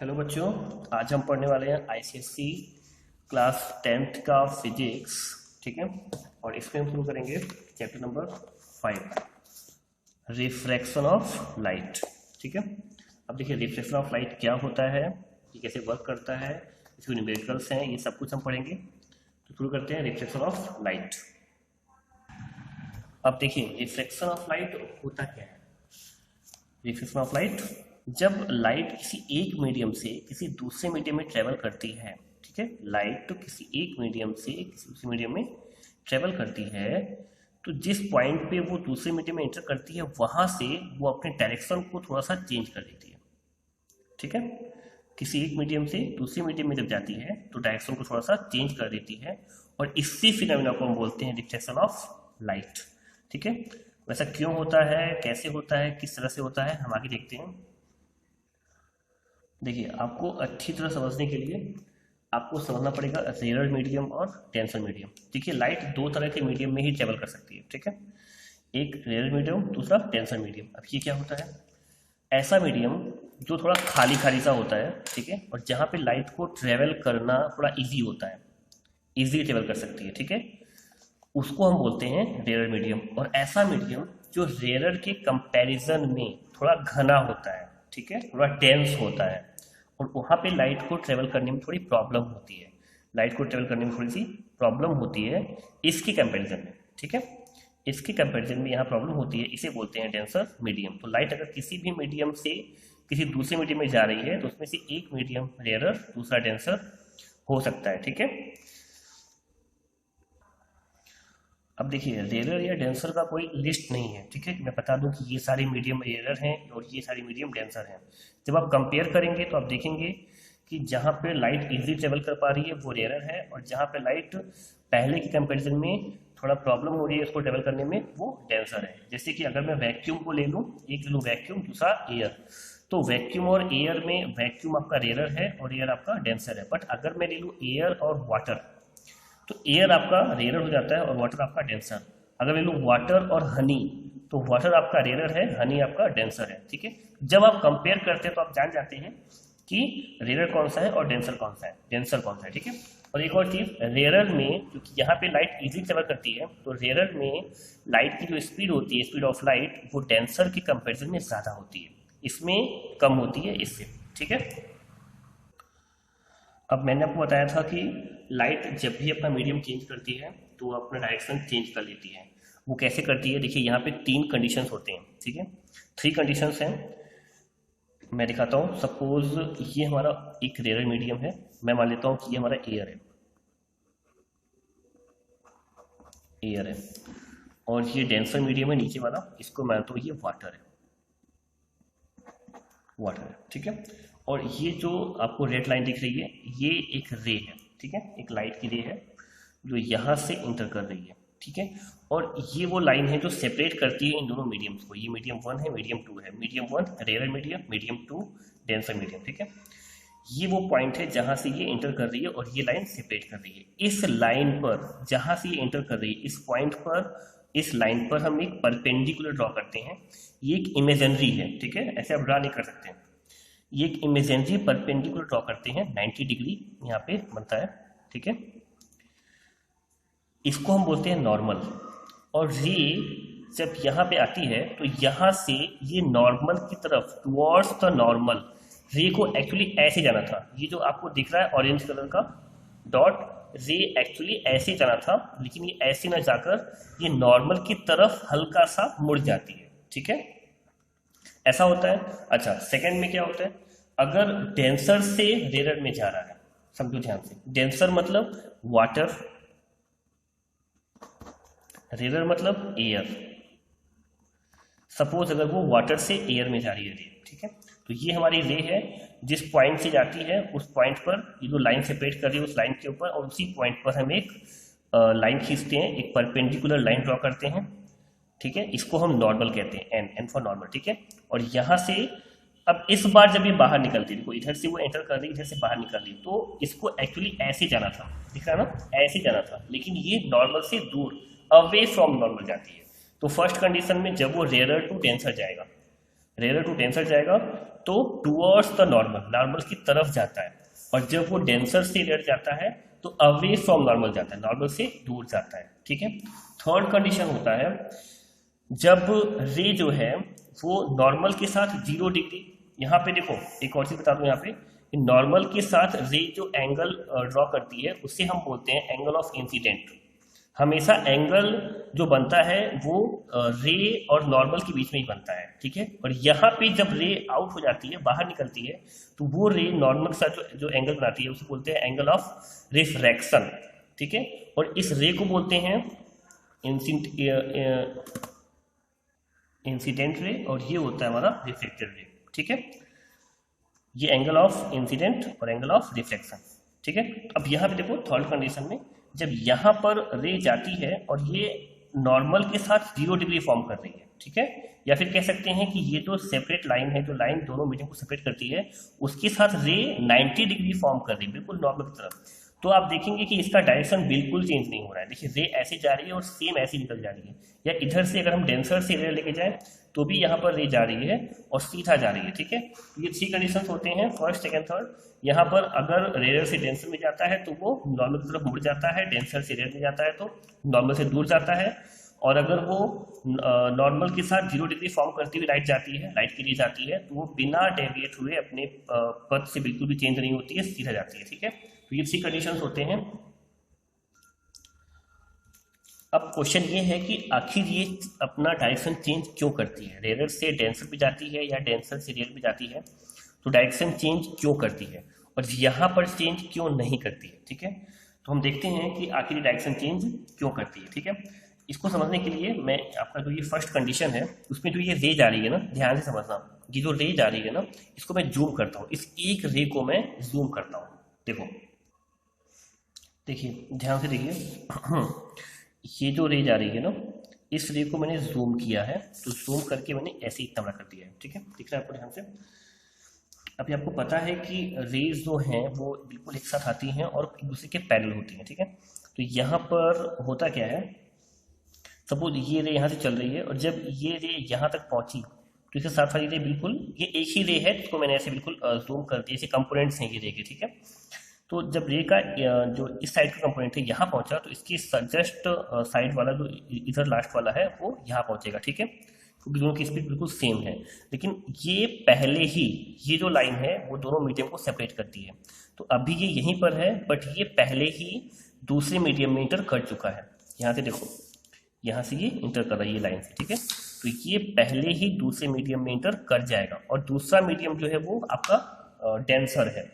Hello बच्चों। आज हम पढ़ने वाले हैं आईसीएससी क्लास 10th का फिजिक्स। ठीक है, और इसमें हम शुरू करेंगे chapter number 5, refraction of light. ठीक है, अब देखिए रिफ्रैक्शन ऑफ लाइट क्या होता है, ये कैसे वर्क करता है, इसके न्यूमेरिकल्स हैं, ये सब कुछ हम पढ़ेंगे। तो शुरू करते हैं रिफ्रैक्शन ऑफ लाइट। अब देखिए रिफ्रैक्शन ऑफ लाइट होता क्या है। रिफ्रैक्शन ऑफ लाइट, जब लाइट किसी एक मीडियम से किसी दूसरे मीडियम में ट्रेवल करती है, ठीक है, लाइट तो किसी एक मीडियम से किसी दूसरे मीडियम में ट्रेवल करती है, तो जिस पॉइंट पे वो दूसरे मीडियम में एंटर करती है वहां से वो अपने डायरेक्शन को थोड़ा सा चेंज कर देती है। ठीक है, किसी एक मीडियम से दूसरे मीडियम में जब जाती है तो डायरेक्शन को थोड़ा सा चेंज कर देती है, और इसी फिनोमेना को हम बोलते हैं रिफ्लेक्शन ऑफ लाइट। ठीक है, वैसा क्यों होता है, कैसे होता है, किस तरह से होता है, हम आगे देखते हैं। देखिए आपको अच्छी तरह समझने के लिए आपको समझना पड़ेगा रेयर मीडियम और डेंसर मीडियम। देखिए लाइट दो तरह के मीडियम में ही ट्रेवल कर सकती है। ठीक है, एक रेयर मीडियम, दूसरा डेंसर मीडियम। अब ये क्या होता है, ऐसा मीडियम जो थोड़ा खाली खाली सा होता है, ठीक है, और जहाँ पे लाइट को ट्रेवल करना थोड़ा इजी होता है, इजी ट्रेवल कर सकती है। ठीक है, उसको हम बोलते हैं रेयर मीडियम। और ऐसा मीडियम जो रेयर के कंपैरिजन में थोड़ा घना होता है, ठीक है, थोड़ा डेंस होता है, और वहाँ पे लाइट को ट्रेवल करने में थोड़ी प्रॉब्लम होती है, लाइट को ट्रेवल करने में थोड़ी सी प्रॉब्लम होती है इसकी कंपैरिजन में। ठीक है, इसके कंपैरिजन में यहाँ प्रॉब्लम होती है, इसे बोलते हैं डेंसर मीडियम। तो लाइट अगर किसी भी मीडियम से किसी दूसरे मीडियम में जा रही है तो उसमें से एक मीडियम रेयर, दूसरा डेंसर हो सकता है। ठीक है, अब देखिए रेयर या डेंसर का कोई लिस्ट नहीं है। ठीक है, मैं बता दूं कि ये सारे मीडियम रेयर हैं और ये सारी मीडियम डेंसर हैं। जब आप कंपेयर करेंगे तो आप देखेंगे कि जहाँ पे लाइट इजीली ट्रेवल कर पा रही है वो रेयर है, और जहाँ पे लाइट पहले के कंपैरिजन में थोड़ा प्रॉब्लम हो रही है उसको ट्रेवल करने में, वो डेंसर है। जैसे कि अगर मैं वैक्यूम को ले लूँ, एक ले लूँ वैक्यूम, दूसरा एयर, तो वैक्यूम और एयर में वैक्यूम आपका रेयर है और एयर आपका डेंसर है। बट अगर मैं ले लूँ एयर और वाटर, तो एयर आपका रेयर हो जाता है और वाटर आपका डेंसर। अगर ले लो वाटर और हनी, तो वाटर आपका रेयर है, हनी आपका डेंसर है। ठीक है, जब आप कंपेयर करते हैं तो आप जान जाते हैं कि रेयर कौन सा है और डेंसर कौन सा है, डेंसर कौन सा है। ठीक है, और एक और चीज, रेयर में क्योंकि यहाँ पे लाइट इजीली ट्रेवल करती है, तो रेयर में लाइट की जो स्पीड होती है, स्पीड ऑफ लाइट, वो डेंसर के कंपेरिजन में ज्यादा होती है, इसमें कम होती है इससे। ठीक है, अब मैंने आपको बताया था कि लाइट जब भी अपना मीडियम चेंज करती है तो वो अपना डायरेक्शन चेंज कर लेती है। वो कैसे करती है, देखिए यहाँ पे 3 कंडीशंस होते हैं। ठीक है, 3 कंडीशंस हैं, मैं दिखाता हूँ। सपोज ये हमारा एक रेयर मीडियम है, मैं मान लेता हूँ कि ये हमारा एयर है, एयर है, और ये डेंसर मीडियम है नीचे वाला, इसको मानता हूँ ये वाटर है, वाटर है। ठीक है, और ये जो आपको रेड लाइन दिख रही है ये एक रे है। ठीक है, एक लाइट की रे है जो यहाँ से इंटर कर रही है। ठीक है, और ये वो लाइन है जो सेपरेट करती है इन दोनों मीडियम्स को। ये मीडियम 1 है, मीडियम 2 है, medium 1 rare medium, medium 2 denser medium. ठीक है, ये वो पॉइंट है जहां से ये इंटर कर रही है और ये लाइन सेपरेट कर रही है। इस लाइन पर जहां से ये इंटर कर रही है, इस पॉइंट पर, इस लाइन पर हम एक परपेंडिकुलर ड्रॉ करते हैं। ये एक इमेजिनरी है, ठीक है, ऐसे आप ड्रॉ नहीं कर सकते। ये एक इमेजिनरी परपेंडिकुलर ड्रॉ करते हैं, 90 डिग्री यहाँ पे बनता है। ठीक है, इसको हम बोलते हैं नॉर्मल। और रे जब यहाँ पे आती है तो यहाँ से ये नॉर्मल की तरफ, टुवर्ड्स द नॉर्मल, रे को एक्चुअली ऐसे जाना था। ये जो आपको दिख रहा है ऑरेंज कलर का डॉट, रे एक्चुअली ऐसे जाना था, लेकिन ये ऐसे ना जाकर ये नॉर्मल की तरफ हल्का सा मुड़ जाती है। ठीक है, ऐसा होता है। अच्छा, सेकंड में क्या होता है, अगर डेंसर से रेयर में जा रहा है, समझो ध्यान से, डेंसर मतलब वाटर, रेयर मतलब एयर। सपोज अगर वो वाटर से एयर में जा रही है रे, ठीक है, तो ये हमारी रे है, जिस पॉइंट से जाती है उस पॉइंट पर ये जो लाइन सेपरेट कर रही है उस लाइन के ऊपर, और उसी पॉइंट पर हम एक लाइन खींचते हैं, एक परपेंडिकुलर लाइन ड्रॉ करते हैं। ठीक है, इसको हम नॉर्मल कहते हैं, एन, एन फॉर नॉर्मल। ठीक है, और यहाँ से अब इस बार जब ये बाहर निकलती है, देखो इधर से वो एंटर कर रही, इधर से बाहर निकल रही, तो इसको एक्चुअली ऐसे जाना था, दिख रहा ना, ऐसे जाना था, लेकिन ये नॉर्मल से दूर, अवे फ्रॉम नॉर्मल जाती है। तो फर्स्ट कंडीशन में जब वो रेयर टू डेंसर जाएगा, रेरर टू डेंसर जाएगा तो टूवर्ड्स द नॉर्मल, नॉर्मल की तरफ जाता है। और जब वो डेंसर से रेयर जाता है तो अवे फ्रॉम नॉर्मल जाता है, नॉर्मल से दूर जाता है। ठीक है। थर्ड कंडीशन होता है जब रे जो है वो नॉर्मल के साथ 0 डिग्री, यहाँ पे देखो एक और चीज बता दूं, यहाँ पे नॉर्मल के साथ रे जो एंगल ड्रॉ करती है उसे हम बोलते हैं एंगल ऑफ इंसिडेंट। हमेशा एंगल जो बनता है वो रे और नॉर्मल के बीच में ही बनता है। ठीक है। और यहाँ पे जब रे आउट हो जाती है, बाहर निकलती है, तो वो रे नॉर्मल के साथ जो एंगल बनाती है उसे बोलते हैं एंगल ऑफ रिफ्रैक्शन। ठीक है। और इस रे को बोलते हैं इंसिडेंट रे और ये होता है हमारा रिफ्लेक्टेड रे। ठीक है। ये एंगल ऑफ इंसिडेंट और एंगल ऑफ रिफ्लेक्शन। ठीक है। अब यहाँ पे देखो थर्ड कंडीशन में जब यहाँ पर रे जाती है और ये नॉर्मल के साथ 0 डिग्री फॉर्म कर रही है। ठीक है। या फिर कह सकते हैं कि ये जो सेपरेट लाइन है, जो लाइन दोनों मीडियम को सेपरेट करती है, उसके साथ रे 90 डिग्री फॉर्म कर रही है, बिल्कुल नॉर्मल की तरफ। तो आप देखेंगे कि इसका डायरेक्शन बिल्कुल चेंज नहीं हो रहा है। देखिए रे ऐसे जा रही है और सेम ऐसे निकल जा रही है। या इधर से अगर हम डेंसर से रे लेके जाए तो भी यहाँ पर रे जा रही है और सीधा जा रही है। ठीक है। तो ये 3 कंडीशन होते हैं, फर्स्ट, सेकंड, थर्ड। यहाँ पर अगर रेयर से डेंसर में जाता है तो वो नॉर्मल की तरफ मुड़ जाता है, डेंसर से रेयर में जाता है तो नॉर्मल से दूर जाता है। और अगर वो नॉर्मल के साथ 0 डिग्री फॉर्म करती हुई लाइट जाती है, लाइट के लिए जाती है, तो वो बिना डेविएट हुए अपने पथ से बिल्कुल भी चेंज नहीं होती है, सीधा जाती है। ठीक है। तो ये 3 कंडीशन होते हैं। अब क्वेश्चन ये है कि आखिर ये अपना डायरेक्शन चेंज क्यों करती है, रेयर से डेंसर पे जाती है या डेंसर से रेयर पे जाती है, तो डायरेक्शन चेंज क्यों करती है और यहाँ पर चेंज क्यों नहीं करती है। ठीक है। तो हम देखते हैं कि आखिर डायरेक्शन चेंज क्यों करती है। ठीक है। इसको समझने के लिए मैं आपका जो ये फर्स्ट कंडीशन है उसमें जो ये रे जा रही है ना, ध्यान से समझना, ये जो रे जा रही है ना इसको मैं जूम करता हूँ, इस एक रे को मैं जूम करता हूँ। देखो देखिए ध्यान से देखिए ये जो रे जा रही है ना, इस रे को मैंने जूम किया है, तो जूम करके मैंने ऐसे इतना बड़ा कर दिया है। ठीक है। दिख रहा है आपको ध्यान से। अभी आपको पता है कि रेज जो हैं वो बिल्कुल एक साथ आती हैं और एक दूसरे के पैरेलल होती हैं। ठीक है। तो यहाँ पर होता क्या है, सपोज ये रे यहाँ से चल रही है और जब ये रे यहाँ तक पहुंची तो इसके साथ वाली रे बिल्कुल ये एक ही रे है, जिसको मैंने ऐसे बिल्कुल जूम कर दिया, ऐसे कंपोनेंट्स हैं ये रे के। ठीक है। तो जब रे का जो इस साइड का कंपोनेंट है यहाँ पहुंचा तो इसकी जस्ट साइड वाला जो इधर लास्ट वाला है वो यहाँ पहुंचेगा। ठीक है। क्योंकि दोनों की स्पीड बिल्कुल सेम है, लेकिन ये पहले ही, ये जो लाइन है वो दोनों मीडियम को सेपरेट करती है। तो अभी ये यहीं पर है बट ये पहले ही दूसरे मीडियम में इंटर कर चुका है। यहाँ से देखो, यहाँ से ये इंटर कर रहा है ये लाइन से। ठीक है। तो ये पहले ही दूसरे मीडियम में इंटर कर जाएगा और दूसरा मीडियम जो है वो आपका डेंसर है,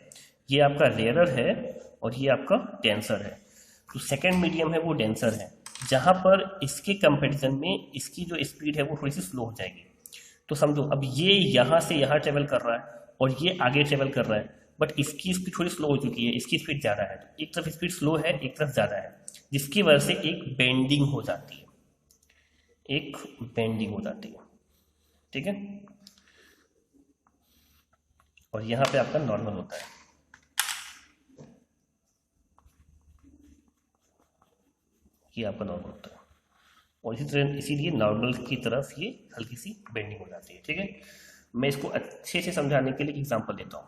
ये आपका रेयरर है और ये आपका डेंसर है। तो सेकेंड मीडियम है वो डेंसर है, जहाँ पर इसके कंपैरिजन में इसकी जो स्पीड है वो थोड़ी सी स्लो हो जाएगी। तो समझो अब ये यहाँ से यहाँ ट्रेवल कर रहा है और ये आगे ट्रेवल कर रहा है, बट इसकी स्पीड थोड़ी स्लो हो चुकी है, इसकी स्पीड ज़्यादा है। तो एक तरफ स्पीड स्लो है, एक तरफ ज़्यादा है, जिसकी वजह से एक बेंडिंग हो जाती है, एक बेंडिंग हो जाती है। ठीक है। और यहाँ पे आपका नॉर्मल होता है, ये आपका नॉर्मल होता है और इसी तरह इसीलिए नॉर्मल की तरफ ये हल्की सी बेंडिंग हो जाती है। ठीक है। मैं इसको अच्छे से समझाने के लिए एग्जांपल देता हूँ।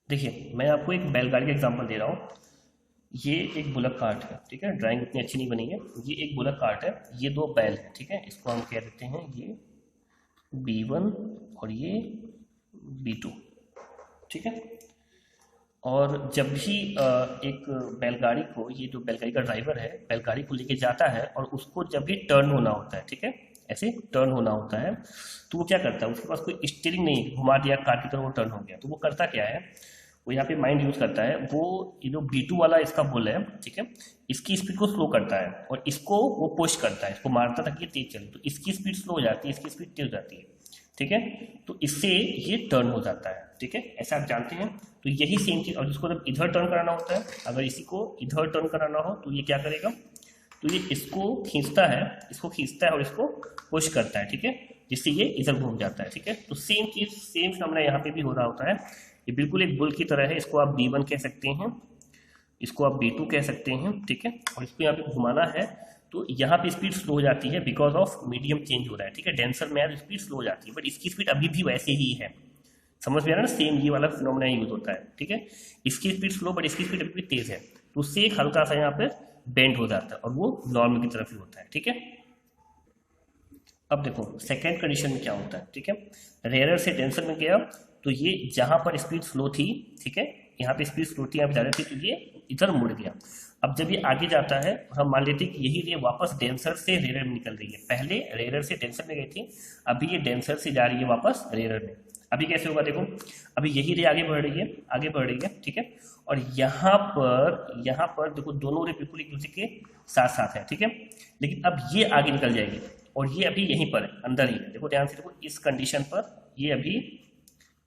देखिए मैं आपको एक बैलगाड़ी का एग्जांपल दे रहा हूँ। ये एक बुलक कार्ट है। ठीक है। ड्राइंग इतनी अच्छी नहीं बनी है। ये एक बुलक कार्ट है, ये 2 बैल है। ठीक है। इसको हम कह देते हैं ये B1 और ये B2। ठीक है। और जब भी एक बैलगाड़ी को, ये जो बैलगाड़ी का ड्राइवर है बैलगाड़ी को लेके जाता है और उसको जब भी टर्न होना होता है, ठीक है, ऐसे टर्न होना होता है, तो वो क्या करता है, उसके पास कोई स्टीयरिंग नहीं, घुमा दिया कार की तरह वो टर्न हो गया, तो वो करता क्या है, वो यहाँ पे माइंड यूज करता है। वो ये जो B2 वाला इसका बुल है, ठीक है, इसकी स्पीड को स्लो करता है और इसको वो पुश करता है, इसको मारता ताकि ये तेज चले, तो इसकी स्पीड स्लो हो जाती है, इसकी स्पीड तेज हो जाती है। ठीक है। तो इससे ये टर्न हो जाता है। ठीक है। ऐसा आप जानते हैं। तो यही सेम चीज, और जिसको जब इधर टर्न कराना होता है, अगर इसी को इधर टर्न कराना हो तो ये क्या करेगा, तो ये इसको खींचता है, इसको खींचता है और इसको पुश करता है। ठीक है। जिससे ये इधर घूम जाता है। ठीक है। तो सेम चीज, सेम फिनोमेना यहाँ पे भी हो रहा होता है। ये बिल्कुल एक बुल की तरह है। इसको आप B1 कह सकते हैं, इसको आप B2 कह सकते हैं। ठीक है। और इसको यहाँ पे घुमाना है तो यहाँ पे स्पीड स्लो हो जाती है बिकॉज ऑफ मीडियम चेंज हो रहा है, ठीक है। डेंसर में यार स्पीड स्लो हो जाती है, बट इसकी स्पीड अभी भी वैसे ही है। समझ में आ रहा है ना, सेम ये वाला फिनोमेना यूज होता है, ठीक है। इसकी स्पीड स्लो बट इसकी स्पीड अभी भी तेज है, तो उससे एक हल्का सा यहाँ पे बेंड हो जाता है और वो नॉर्मल की तरफ ही होता है, ठीक है। अब देखो सेकेंड कंडीशन में क्या होता है, ठीक है। रेयरर से डेंसर में गया तो ये जहां पर स्पीड स्लो थी, ठीक है, यहाँ पे स्पीड स्लो थी, यहाँ पे ज्यादा थी, तो ये इधर मुड़ गया। अब जब ये आगे जाता है हम मान लेते हैं कि यही रे वापस डेंसर से रेयरर में निकल रही है। पहले रेयरर से डेंसर में गई थी, अभी ये डेंसर से जा रही है वापस रेयरर में। अभी कैसे होगा देखो, अभी यही रे आगे बढ़ रही है, आगे बढ़ रही है, ठीक है। और यहाँ पर देखो दोनों रे बिल्कुल एक दूसरे के साथ साथ है, ठीक है। लेकिन अब ये आगे निकल जाएगी और ये अभी यहीं पर है, अंदर ही है। देखो ध्यान से देखो, इस कंडीशन पर ये अभी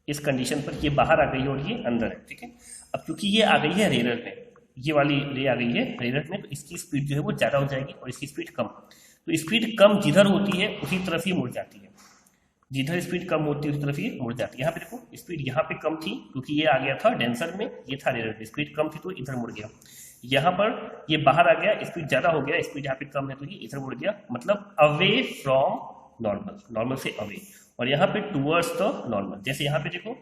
इस कंडीशन पर ये बाहर आ गई है और ये अंदर है, ठीक है। अब क्योंकि ये आ गई है रेयरर में, ये वाली रे आ गई है रेयरर में, तो इसकी स्पीड जो है वो ज्यादा हो जाएगी और इसकी स्पीड कम। तो स्पीड कम जिधर होती है उसी तरफ ही मुड़ जाती है, जिधर स्पीड कम होती है उसी तरफ ये मुड़ जाती है। यहाँ पे देखो स्पीड यहाँ पे कम थी क्योंकि ये आ गया था डेंसर में, ये था रेयरर में, स्पीड कम थी तो इधर मुड़ गया। यहाँ पर ये बाहर आ गया, स्पीड ज्यादा हो गया, स्पीड यहाँ पे कम है तो ये इधर मुड़ गया, मतलब अवे फ्रॉम नॉर्मल, नॉर्मल से अवे। और यहाँ पे टूवर्ड्स द नॉर्मल। जैसे यहाँ पे देखो,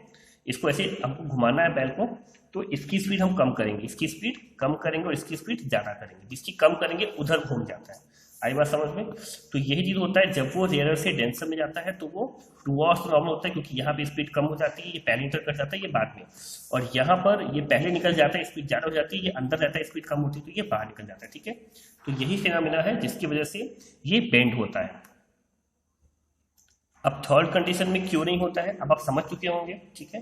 इसको ऐसे हमको घुमाना है बैल को, तो इसकी स्पीड हम कम करेंगे, इसकी स्पीड कम करेंगे और इसकी स्पीड ज्यादा करेंगे। जिसकी कम करेंगे उधर घूम जाता है। आई बात समझ में? तो यही चीज होता है जब वो रेयरर से डेंसर में जाता है तो वो टूवर्ड्स नॉर्मल होता है, क्योंकि यहाँ पे स्पीड कम हो जाती है, ये पहले इंटर कर जाता है, ये बाद में। और यहाँ पर ये पहले निकल जाता है, स्पीड ज्यादा हो जाती है, ये अंदर रहता है, स्पीड कम होती है तो ये बाहर निकल जाता है, ठीक है। तो यही फिनोमेना है जिसकी वजह से ये बेंड होता है। अब थर्ड कंडीशन में क्यों नहीं होता है, अब आप समझ चुके होंगे, ठीक है।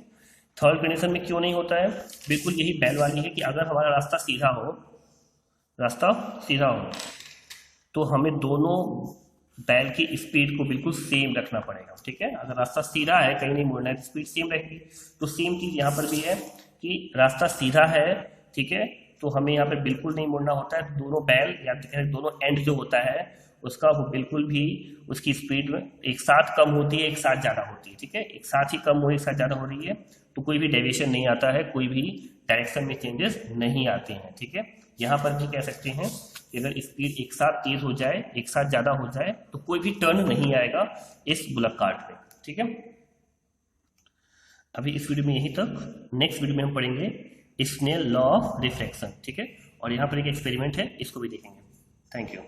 थर्ड कंडीशन में क्यों नहीं होता है, बिल्कुल यही बैल वाली है कि अगर हमारा रास्ता सीधा हो तो हमें दोनों बैल की स्पीड को बिल्कुल सेम रखना पड़ेगा, ठीक है। अगर रास्ता सीधा है, कहीं नहीं मुड़ना है, स्पीड सेम रहेगी। तो सेम चीज यहाँ पर भी है कि रास्ता सीधा है, ठीक है, तो हमें यहाँ पे बिल्कुल नहीं मुड़ना होता है। दोनों बैल या दोनों एंड जो होता है उसका वो बिल्कुल भी उसकी स्पीड एक साथ कम होती है, एक साथ ज्यादा होती है, ठीक है। एक साथ ही कम हो, एक साथ ज्यादा हो रही है तो कोई भी डेविएशन नहीं आता है, कोई भी डायरेक्शन में चेंजेस नहीं आते हैं, ठीक है। यहाँ पर भी कह सकते हैं कि अगर स्पीड एक साथ तेज हो जाए, एक साथ ज्यादा हो जाए तो कोई भी टर्न नहीं आएगा इस बुलक कार्ट में, ठीक है। अभी इस वीडियो में यहीं तक। नेक्स्ट वीडियो में हम पढ़ेंगे स्नेल लॉ ऑफ रिफ्लेक्शन, ठीक है। और यहाँ पर एक एक्सपेरिमेंट है, इसको भी देखेंगे। Thank you.